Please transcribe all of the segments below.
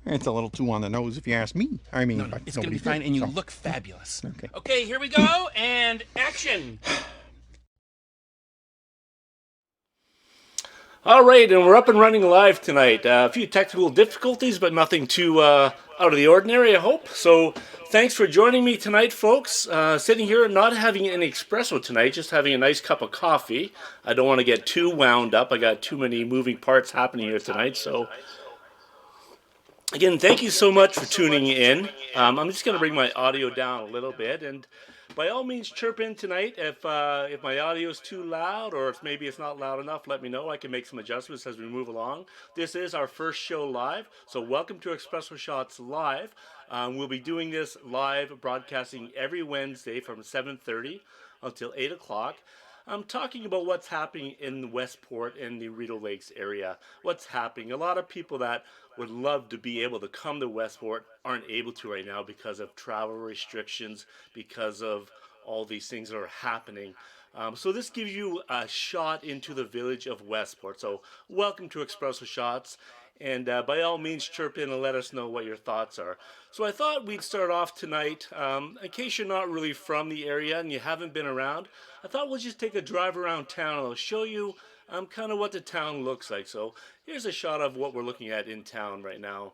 It's a little too on the nose if you ask me. I No, mean, no, but it's going to be nobody fine, did. and you So, look fabulous. okay. Okay, here we go, and action. All right, and we're up and running live tonight. A few technical difficulties, but nothing too out of the ordinary, I hope. So, thanks for joining me tonight, folks. Sitting here, not having an espresso tonight, just having a nice cup of coffee. I don't want to get too wound up. I got too many moving parts happening here tonight. So, again, thank you so much for tuning in. I'm just going to bring my audio down a little bit, and by all means, chirp in tonight. If my audio is too loud, or if maybe it's not loud enough, let me know. I can make some adjustments as we move along. This is our first show live, so welcome to Espresso Shots Live. We'll be doing this live, broadcasting every Wednesday from 7:30 until 8 o'clock. I'm talking about what's happening in Westport and the Rideau Lakes area. What's happening? A lot of people that would love to be able to come to Westport aren't able to right now because of travel restrictions, because of all these things that are happening. So this gives you a shot into the village of Westport. So welcome to Espresso Shots. And by all means, chirp in and let us know what your thoughts are. So I thought we'd start off tonight. In case you're not really from the area and you haven't been around, I thought we'll just take a drive around town. I'll show you kind of what the town looks like. So here's a shot of what we're looking at in town right now.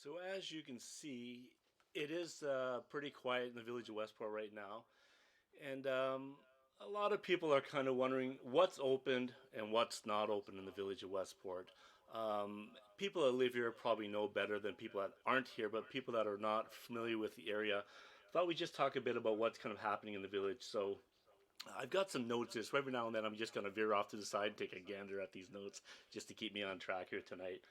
So as you can see, it is pretty quiet in the village of Westport right now. And a lot of people are kind of wondering what's opened and what's not open in the village of Westport. People that live here probably know better than people that aren't here, but people that are not familiar with the area, thought we'd just talk a bit about what's kind of happening in the village. So I've got some notes. This every now and then I'm just going to veer off to the side and take a gander at these notes just to keep me on track here tonight.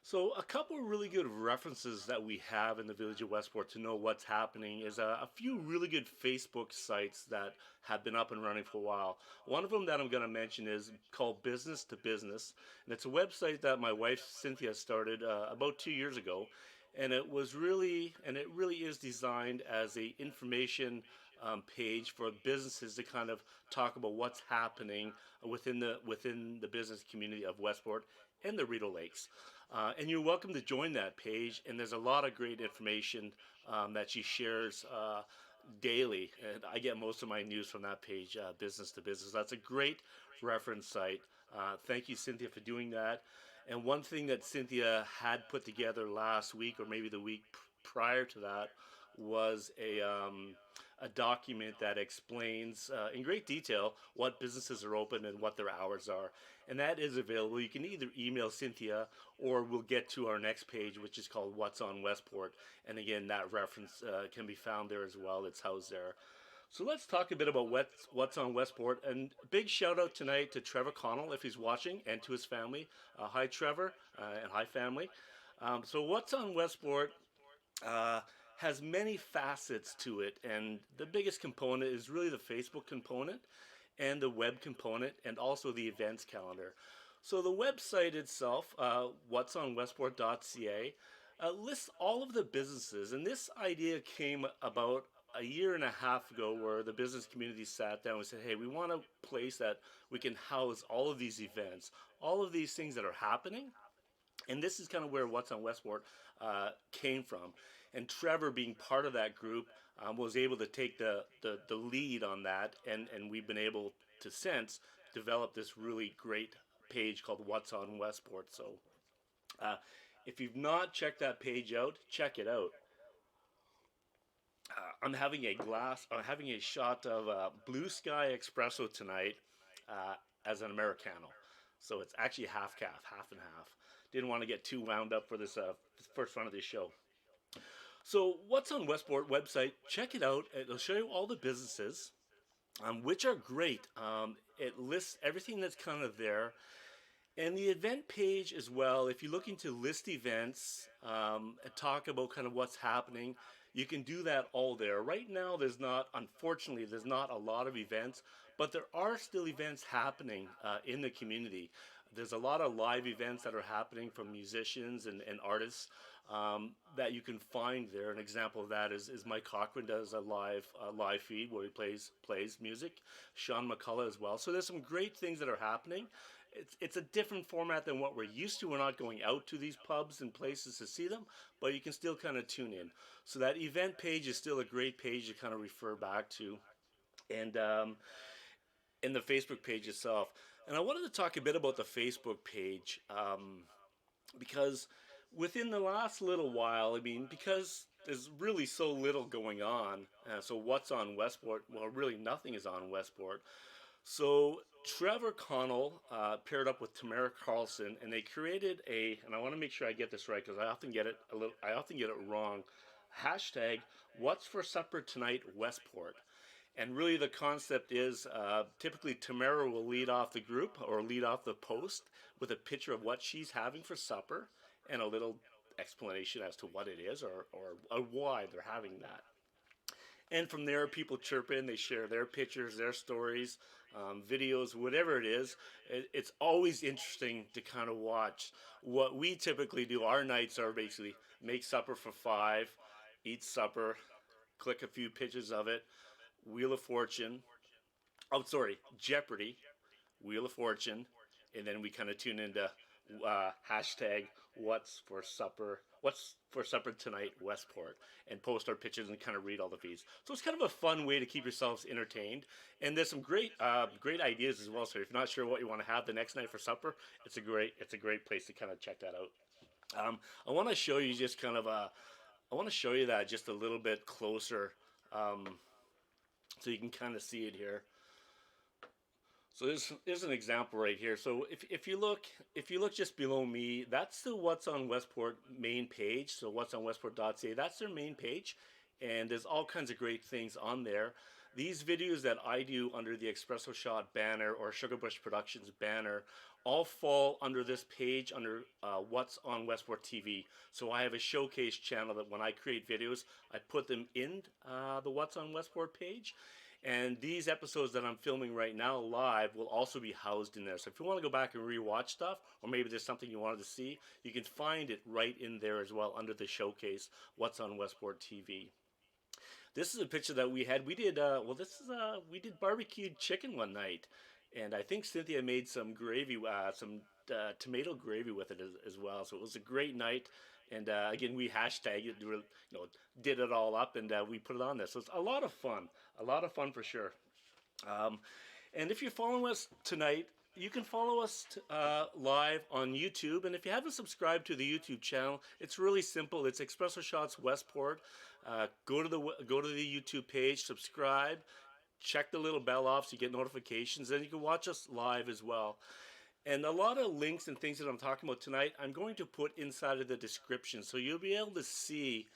So, a couple of really good references that we have in the village of Westport to know what's happening is a few really good Facebook sites that have been up and running for a while. One of them that I'm going to mention is called Business to Business, and it's a website that my wife Cynthia started about 2 years ago, and it really is designed as a information page for businesses to kind of talk about what's happening within the business community of Westport and the Rideau Lakes. And you're welcome to join that page. And there's a lot of great information that she shares daily. And I get most of my news from that page, Business to Business. That's a great reference site. Thank you, Cynthia, for doing that. And one thing that Cynthia had put together last week, or maybe the week prior to that, was a document that explains in great detail what businesses are open and what their hours are. And that is available. You can either email Cynthia or we'll get to our next page, which is called What's on Westport. And again, that reference can be found there as well. It's housed there. So let's talk a bit about what's on Westport. And big shout out tonight to Trevor Connell if he's watching and to his family. Hi, Trevor, and hi, family. So what's on Westport uh, has many facets to it, and the biggest component is really the Facebook component and the web component, and also the events calendar. So the website itself, what'sonwestport.ca, lists all of the businesses, and this idea came about a year and a half ago, where the business community sat down and said, "Hey, we want a place that we can house all of these events, all of these things that are happening." And this is kind of where What's on Westport came from. And Trevor, being part of that group, was able to take the lead on that, and we've been able to since develop this really great page called What's on Westport. So uh, if you've not checked that page out, check it out. I'm having a shot of Blue Sky Espresso tonight uh, as an Americano. So it's actually half calf, half and half. Didn't want to get too wound up for this first run of this show. So what's on Westport website? Check it out. It'll show you all the businesses, which are great. It lists everything that's kind of there. And the event page as well, if you're looking to list events and talk about kind of what's happening, you can do that all there. Right now, unfortunately, there's not a lot of events, but there are still events happening in the community. There's a lot of live events that are happening from musicians and artists that you can find there. An example of that is Mike Cochran does a live feed where he plays music. Sean McCullough as well. So there's some great things that are happening. It's a different format than what we're used to. We're not going out to these pubs and places to see them, but you can still kind of tune in. So that event page is still a great page to kind of refer back to, and in the Facebook page itself. And I wanted to talk a bit about the Facebook page because within the last little while, I mean, because there's really so little going on. So what's on Westport? Well, really nothing is on Westport. So Trevor Connell paired up with Tamara Carlson, and they created and I want to make sure I get this right because I often get it wrong. Hashtag What's for Supper Tonight Westport. And really, the concept is typically Tamara will lead off the group or lead off the post with a picture of what she's having for supper and a little explanation as to what it is or why they're having that. And from there, people chirp in, they share their pictures, their stories, videos, whatever it is. It's always interesting to kind of watch. What we typically do, our nights are basically make supper for five, eat supper, click a few pictures of it, Wheel of Fortune, Jeopardy, Wheel of Fortune, and then we kind of tune into hashtag What's for Supper Tonight Westport, and post our pictures and kind of read all the feeds. So it's kind of a fun way to keep yourselves entertained, and there's some great ideas as well. So if you're not sure what you want to have the next night for supper, it's a great place to kind of check that out. I want to show you just kind of I want to show you that just a little bit closer. So you can kind of see it here. So there's an example right here. So if you look just below me, that's the What's on Westport main page. So what's on Westport.ca, that's their main page, and there's all kinds of great things on there. These videos that I do under the Espresso Shot banner or Sugarbush Productions banner all fall under this page under What's on Westport TV. So I have a showcase channel that when I create videos, I put them in the What's on Westport page. And these episodes that I'm filming right now live will also be housed in there. So if you want to go back and rewatch stuff, or maybe there's something you wanted to see, you can find it right in there as well under the showcase, What's on Westport TV. This is a picture that we had. We did we did barbecued chicken one night, and I think Cynthia made some gravy, some tomato gravy with it as well. So it was a great night. And again, we hashtagged it, did it all up, and we put it on there. So it's a lot of fun for sure. And if you're following us tonight, you can follow us live on YouTube. And if you haven't subscribed to the YouTube channel, it's really simple. It's Espresso Shots Westport. Go to the YouTube page, subscribe, check the little bell off so you get notifications, and you can watch us live as well. And a lot of links and things that I'm talking about tonight, I'm going to put inside of the description, so you'll be able to see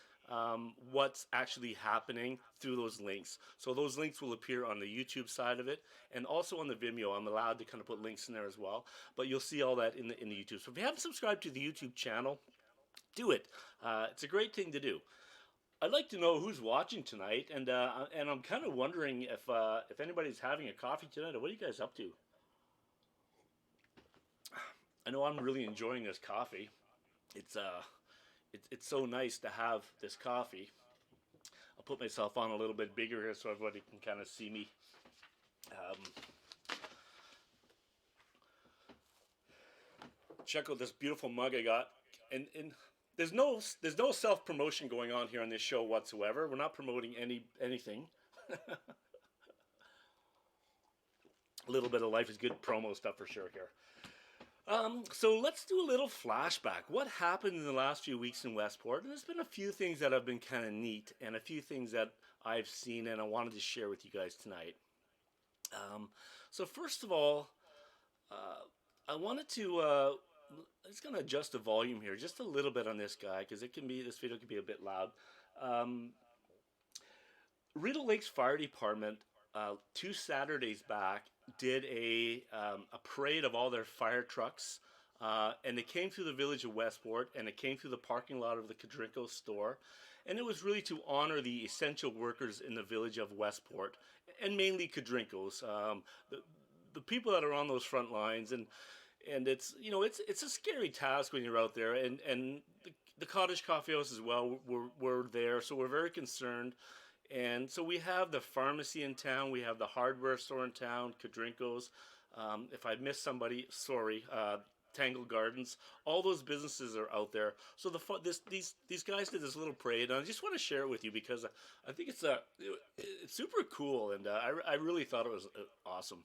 what's actually happening through those links. So those links will appear on the YouTube side of it, and also on the Vimeo. I'm allowed to kind of put links in there as well, but you'll see all that in the YouTube. So if you haven't subscribed to the YouTube channel, do it. It's a great thing to do. I'd like to know who's watching tonight, and I'm kind of wondering if anybody's having a coffee tonight, or what are you guys up to? I know I'm really enjoying this coffee. It's so nice to have this coffee. I'll put myself on a little bit bigger here so everybody can kind of see me. Check out this beautiful mug I got, and there's no self-promotion going on here on this show whatsoever. We're not promoting anything. A little bit of Life is Good promo stuff for sure here. So let's do a little flashback. What happened in the last few weeks in Westport? And there's been a few things that have been kind of neat, and a few things that I've seen, and I wanted to share with you guys tonight. Um, so first of all, uh, I wanted to. I'm just gonna adjust the volume here just a little bit on this guy because this video can be a bit loud. Um, Rideau Lakes Fire Department 2 Saturdays back did a parade of all their fire trucks, and they came through the village of Westport, and it came through the parking lot of the Kadrinko store, and it was really to honor the essential workers in the village of Westport, and mainly Kadrinkos, the people that are on those front lines, and it's a scary task when you're out there, and the cottage coffee house as well were there, so we're very concerned. And so we have the pharmacy in town, we have the hardware store in town, Kadrinkos. If I missed somebody, sorry. Tangle Gardens, all those businesses are out there. So these guys did this little parade, and I just want to share it with you because I think it's super cool, and I really thought it was awesome.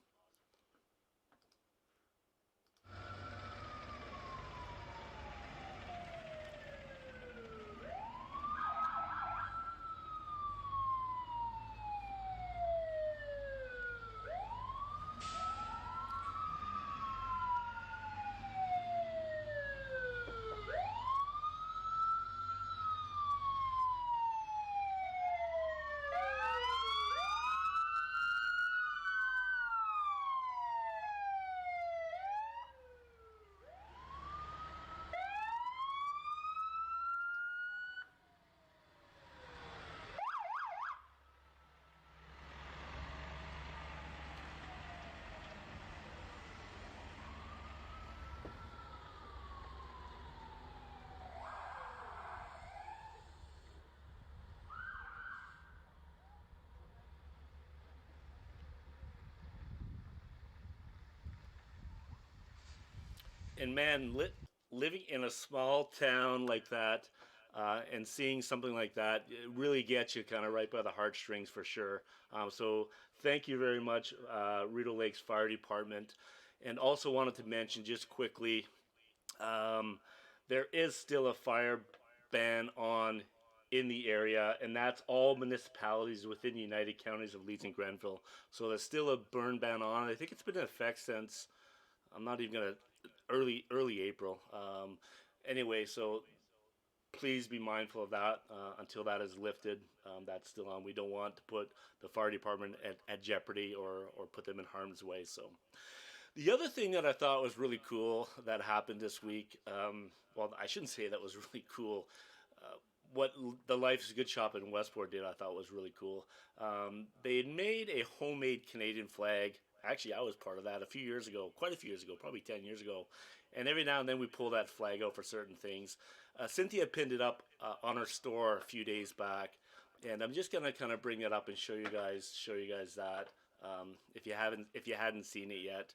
And man, living in a small town like that, and seeing something like that, it really gets you kind of right by the heartstrings for sure. So thank you very much, Rideau Lakes Fire Department. And also wanted to mention just quickly, um, there is still a fire ban on in the area, and that's all municipalities within the United Counties of Leeds and Grenville. So there's still a burn ban on. I think it's been in effect since, I'm not even gonna, early April. Anyway, so please be mindful of that until that is lifted. That's still on. We don't want to put the fire department at jeopardy or put them in harm's way. So the other thing that I thought was really cool that happened this week, well, I shouldn't say that was really cool. Uh, what the Life's Good Shop in Westport did, I thought was really cool. They had made a homemade Canadian flag. Actually, I was part of that a few years ago, quite a few years ago, probably 10 years ago. And every now and then we pull that flag out for certain things. Cynthia pinned it up on her store a few days back, and I'm just gonna kind of bring it up and show you guys that if you hadn't seen it yet.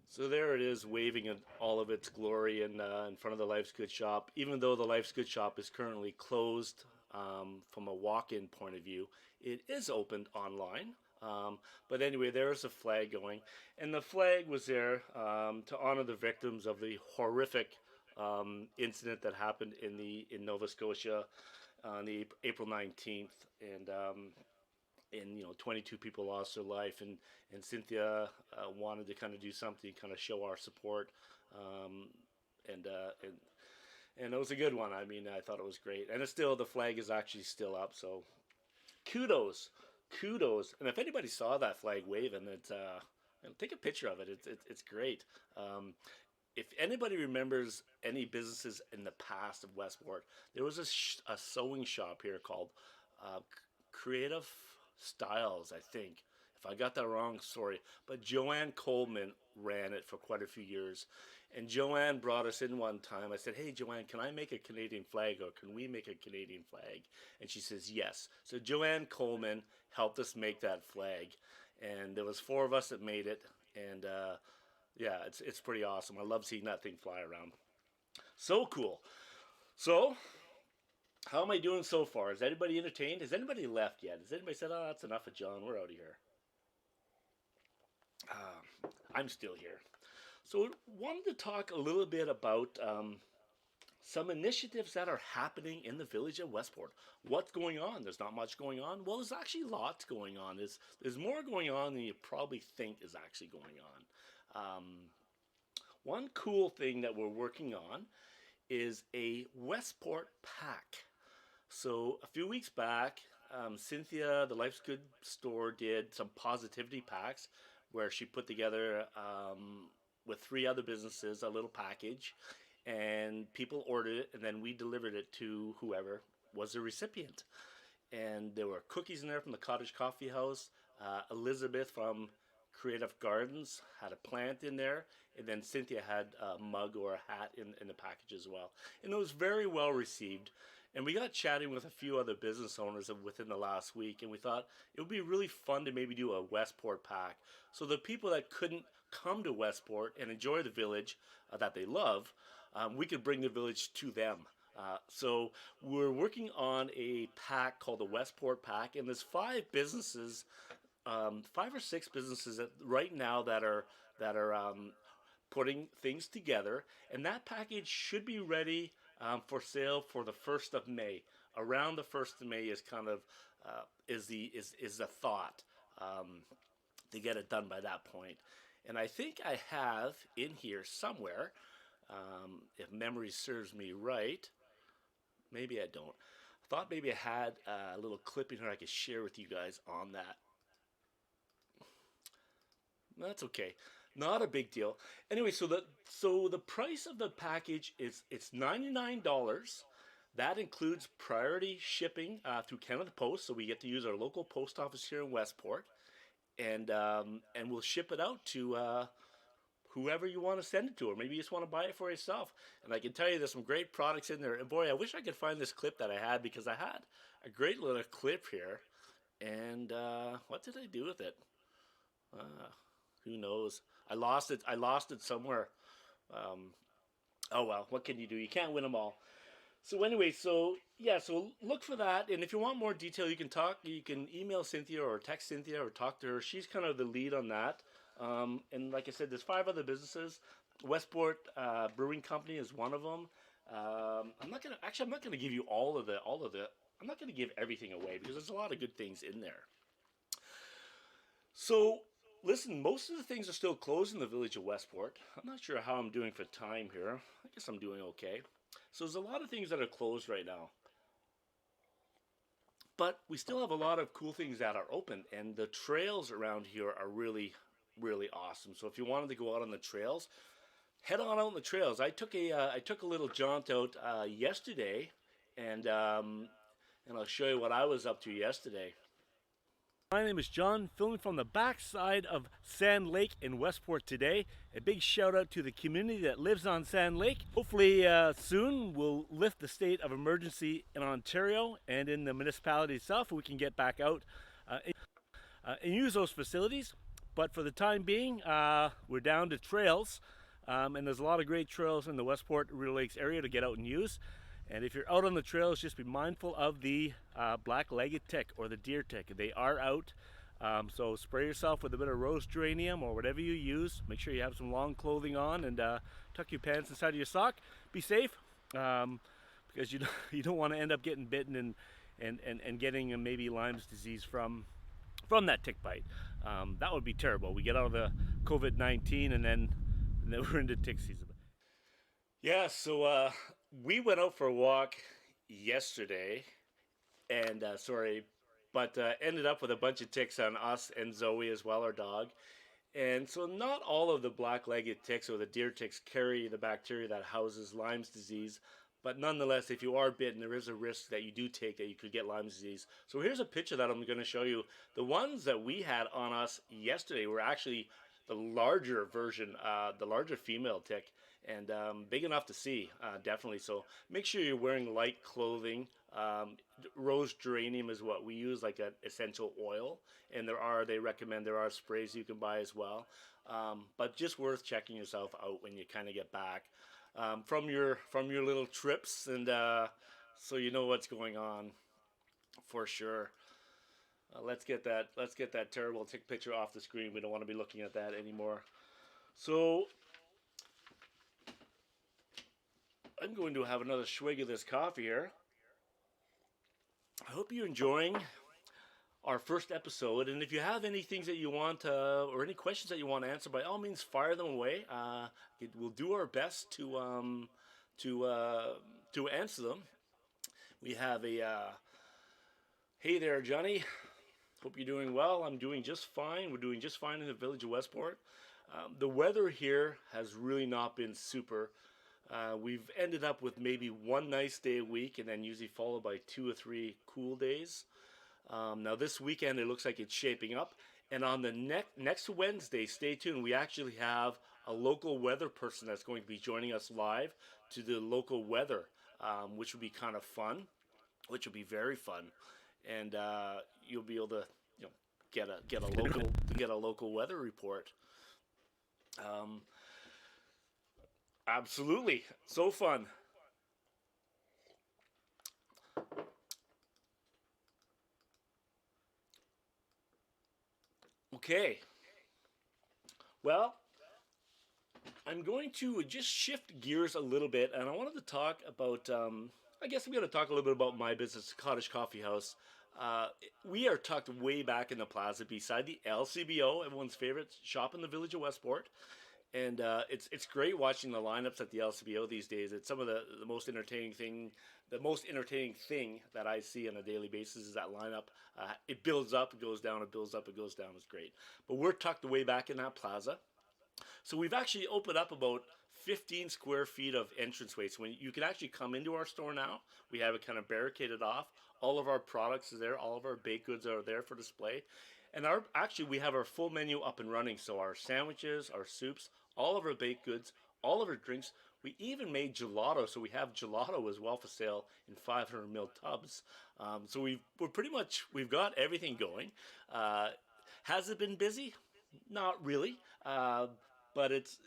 So there it is, waving in all of its glory in front of the Life's Good Shop. Even though the Life's Good Shop is currently closed from a walk-in point of view, it is opened online. But anyway, there is a flag going, and the flag was there to honor the victims of the horrific incident that happened in Nova Scotia on the April 19th, and 22 people lost their life, and Cynthia wanted to kind of do something, kind of show our support, um, and uh, and and it was a good one. I mean, I thought it was great, and it's still, the flag is actually still up. So kudos, kudos, and if anybody saw that flag waving, take a picture of it. It's great. Um, if anybody remembers any businesses in the past of Westport, there was a sewing shop here called Creative Styles, I think. If I got that wrong, sorry. But Joanne Coleman ran it for quite a few years. And Joanne brought us in one time. I said, "Hey, Joanne, can I make a Canadian flag, or can we make a Canadian flag?" And she says, "Yes." So Joanne Coleman helped us make that flag. And there was four of us that made it. And yeah, it's pretty awesome. I love seeing that thing fly around. So cool. So How am I doing so far? Is anybody entertained? Has anybody left yet? Has anybody said, "Oh, that's enough of John. We're out of here"? I'm still here. So, wanted to talk a little bit about some initiatives that are happening in the village of Westport. What's going on? There's not much going on. Well, there's actually lots going on. There's more going on than you probably think is actually going on. One cool thing that we're working on is a Westport pack. So a few weeks back, Cynthia, the Life's Good store, did some positivity packs where she put together with three other businesses a little package, and people ordered it, and then we delivered it to whoever was the recipient. And there were cookies in there from the Cottage Coffee House. Elizabeth from Creative Gardens had a plant in there, and then Cynthia had a mug or a hat in the package as well. And it was very well received. And we got chatting with a few other business owners within the last week, and we thought it would be really fun to maybe do a Westport pack. So the people that couldn't come to Westport and enjoy the village that they love, we could bring the village to them. So we're working on a pack called the Westport Pack, and there's five or six businesses right now that are putting things together, and that package should be ready for sale for the 1st of May. Around the 1st of May is kind of is the thought to get it done by that point. And I think I have in here somewhere, if memory serves me right, maybe I don't. I thought maybe I had a little clip in here I could share with you guys on that. That's okay. Not a big deal. Anyway, so the price of the package is it's $99. That includes priority shipping through Canada Post, so we get to use our local post office here in Westport, and we'll ship it out to whoever you want to send it to, or maybe you just want to buy it for yourself. And I can tell you, there's some great products in there. And boy, I wish I could find this clip that I had, because I had a great little clip here. And what did I do with it? Uh, who knows? I lost it. I lost it somewhere. Um, oh well, what can you do? You can't win them all. So anyway, so yeah, so look for that. And if you want more detail, you can talk. You can email Cynthia or text Cynthia or talk to her. She's kind of the lead on that. And like I said, there's five other businesses. Westport Brewing Company is one of them. I'm not gonna give you all of the. I'm not gonna give everything away, because there's a lot of good things in there. So listen, most of the things are still closed in the village of Westport. I'm not sure how I'm doing for time here. I guess I'm doing okay. So there's a lot of things that are closed right now. But we still have a lot of cool things that are open, and the trails around here are really, really awesome. So if you wanted to go out on the trails, head on out on the trails. I took a little jaunt out yesterday, and I'll show you what I was up to yesterday. My name is John, filming from the backside of Sand Lake in Westport today. A big shout out to the community that lives on Sand Lake. Hopefully soon we'll lift the state of emergency in Ontario and in the municipality itself, and we can get back out and use those facilities. But for the time being, we're down to trails, and there's a lot of great trails in the Westport River Lakes area to get out and use. And if you're out on the trails, just be mindful of the black-legged tick or the deer tick. They are out. So spray yourself with a bit of rose geranium or whatever you use. Make sure you have some long clothing on, and tuck your pants inside of your sock. Be safe, because you don't want to end up getting bitten and getting maybe Lyme's disease from that tick bite. That would be terrible. We get out of the COVID-19 and then we're into tick season. Yeah, so we went out for a walk yesterday, and but ended up with a bunch of ticks on us and Zoe as well, our dog. And so, not all of the black-legged ticks or the deer ticks carry the bacteria that houses Lyme's disease, but nonetheless, if you are bitten, there is a risk that you do take that you could get Lyme's disease. So here's a picture that I'm going to show you. The ones that we had on us yesterday were actually the larger version, the larger female tick, and big enough to see, definitely. So make sure you're wearing light clothing. Rose geranium is what we use, like an essential oil, and they recommend there are sprays you can buy as well. But just worth checking yourself out when you kind of get back from your little trips, and so you know what's going on for sure. Let's get that terrible tick picture off the screen. We don't want to be looking at that anymore. So I'm going to have another swig of this coffee here. I hope you're enjoying our first episode. And if you have any things that you want or any questions that you want to answer, by all means, fire them away. We'll do our best to uh, to answer them. We have a hey there, Johnny. Hope you're doing well. I'm doing just fine. We're doing just fine in the village of Westport. The weather here has really not been super. We've ended up with maybe one nice day a week, and then usually followed by 2 or 3 cool days. Now this weekend it looks like it's shaping up, and on the next Wednesday, stay tuned. We actually have a local weather person that's going to be joining us live to the local weather, which will be kind of fun, which will be very fun, and you'll be able to get a local weather report. Um, Absolutely, so fun. Okay, well, I'm going to just shift gears a little bit, and I wanted to talk about. I guess I'm going to talk a little bit about my business, Cottage Coffee House. Uh, we are tucked way back in the plaza beside the LCBO, everyone's favorite shop in the village of Westport. And it's great watching the lineups at the LCBO these days. It's some of the most entertaining thing. The most entertaining thing that I see on a daily basis is that lineup. It builds up, it goes down, it builds up, it goes down. It's great. But we're tucked way back in that plaza. So we've actually opened up about 15 square feet of entranceway. So when you can actually come into our store now, we have it kind of barricaded off. All of our products are there. All of our baked goods are there for display. And we have our full menu up and running. So our sandwiches, our soups, all of our baked goods, all of our drinks. We even made gelato, so we have gelato as well for sale in 500 ml tubs. So we've got everything going. Uh, has it been busy? Not really, but it's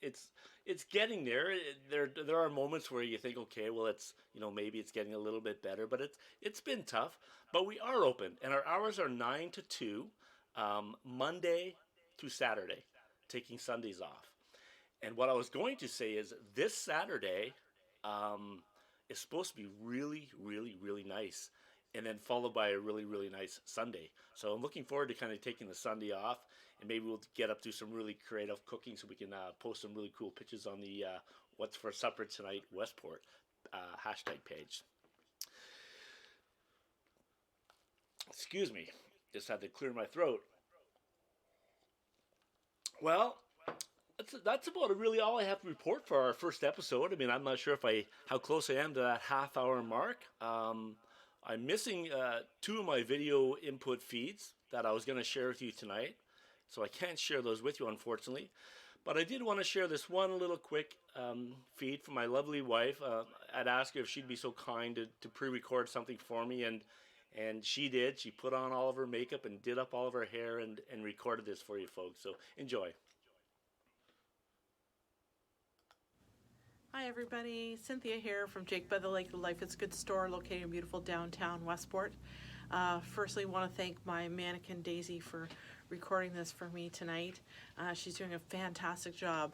it's getting there. There are moments where you think, okay, well, maybe it's getting a little bit better, but it's been tough. But we are open, and our hours are 9 to 2, Monday through Saturday, taking Sundays off. And what I was going to say is this Saturday um, is supposed to be really, really, really nice, and then followed by a really, really nice Sunday. So I'm looking forward to kind of taking the Sunday off, and maybe we'll get up to some really creative cooking so we can post some really cool pictures on the What's for Supper Tonight Westport hashtag page. Excuse me, just had to clear my throat. Well, that's about really all I have to report for our first episode. I mean, I'm not sure how close I am to that half hour mark. I'm missing 2 of my video input feeds that I was going to share with you tonight, so I can't share those with you, unfortunately. But I did want to share this one little quick feed from my lovely wife. I'd asked her if she'd be so kind to pre-record something for me, and she did. She put on all of her makeup and did up all of her hair and recorded this for you folks. So enjoy. Hi everybody, Cynthia here from Jake by the Lake, the Life is Good store located in beautiful downtown Westport. Firstly, want to thank my mannequin Daisy for recording this for me tonight. She's doing a fantastic job.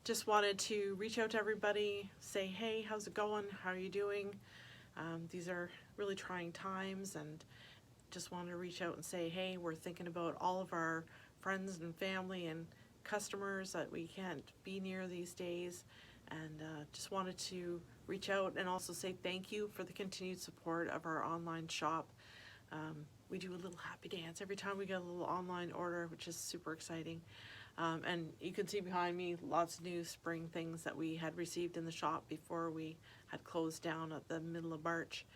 Just wanted to reach out to everybody, say hey, how's it going, how are you doing? These are really trying times, and just wanted to reach out and say hey, we're thinking about all of our friends and family and customers that we can't be near these days. And just wanted to reach out and also say thank you for the continued support of our online shop. We do a little happy dance every time we get a little online order, which is super exciting. And you can see behind me lots of new spring things that we had received in the shop before we had closed down at the middle of March.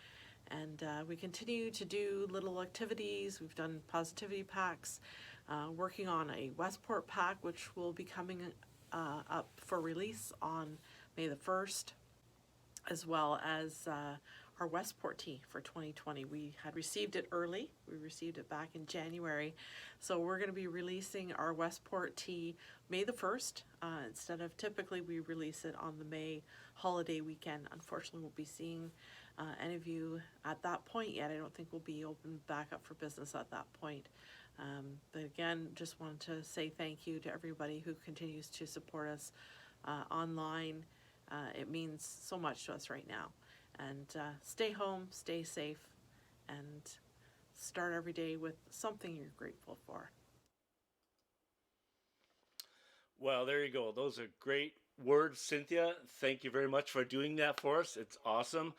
And we continue to do little activities. We've done positivity packs, working on a Westport pack, which will be coming up for release on May the 1st, as well as our Westport tea for 2020. We had received it early. We received it back in January. So we're going to be releasing our Westport tea May the 1st. Instead of typically we release it on the May holiday weekend. Unfortunately, we'll be seeing any of you at that point yet. I don't think we'll be open back up for business at that point. But again, just wanted to say thank you to everybody who continues to support us online. It means so much to us right now. And stay home, stay safe, and start every day with something you're grateful for. Well, there you go. Those are great words, Cynthia. Thank you very much for doing that for us. It's awesome.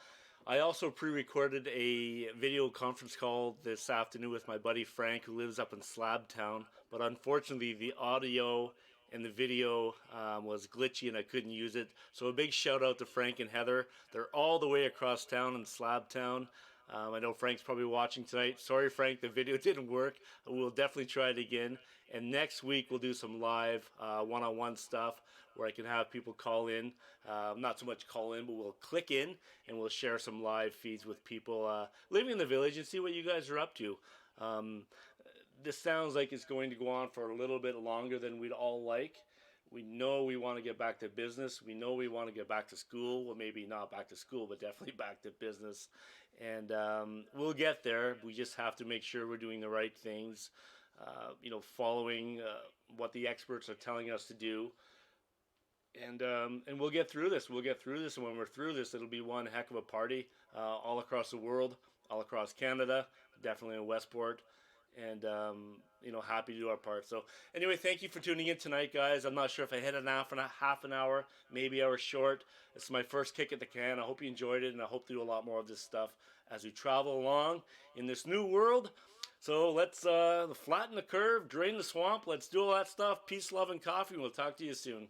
I also pre-recorded a video conference call this afternoon with my buddy Frank, who lives up in Slabtown. But unfortunately, the audio and the video was glitchy and I couldn't use it. So a big shout out to Frank and Heather. They're all the way across town in Slabtown. I know Frank's probably watching tonight. Sorry, Frank, the video didn't work. We'll definitely try it again. And next week we'll do some live one-on-one stuff where I can have people call in. Not so much call in, but we'll click in and we'll share some live feeds with people living in the village and see what you guys are up to. This sounds like it's going to go on for a little bit longer than we'd all like. We know we want to get back to business. We know we want to get back to school. Well, maybe not back to school, but definitely back to business. And we'll get there. We just have to make sure we're doing the right things, following what the experts are telling us to do. And we'll get through this. We'll get through this. And when we're through this, it'll be one heck of a party all across the world, all across Canada, definitely in Westport. And happy to do our part. So anyway, thank you for tuning in tonight, guys. I'm not sure if I hit half an hour, maybe I was short. It's my first kick at the can. I hope you enjoyed it, and I hope to do a lot more of this stuff as we travel along in this new world. So let's flatten the curve, drain the swamp. Let's do all that stuff. Peace, love, and coffee. We'll talk to you soon.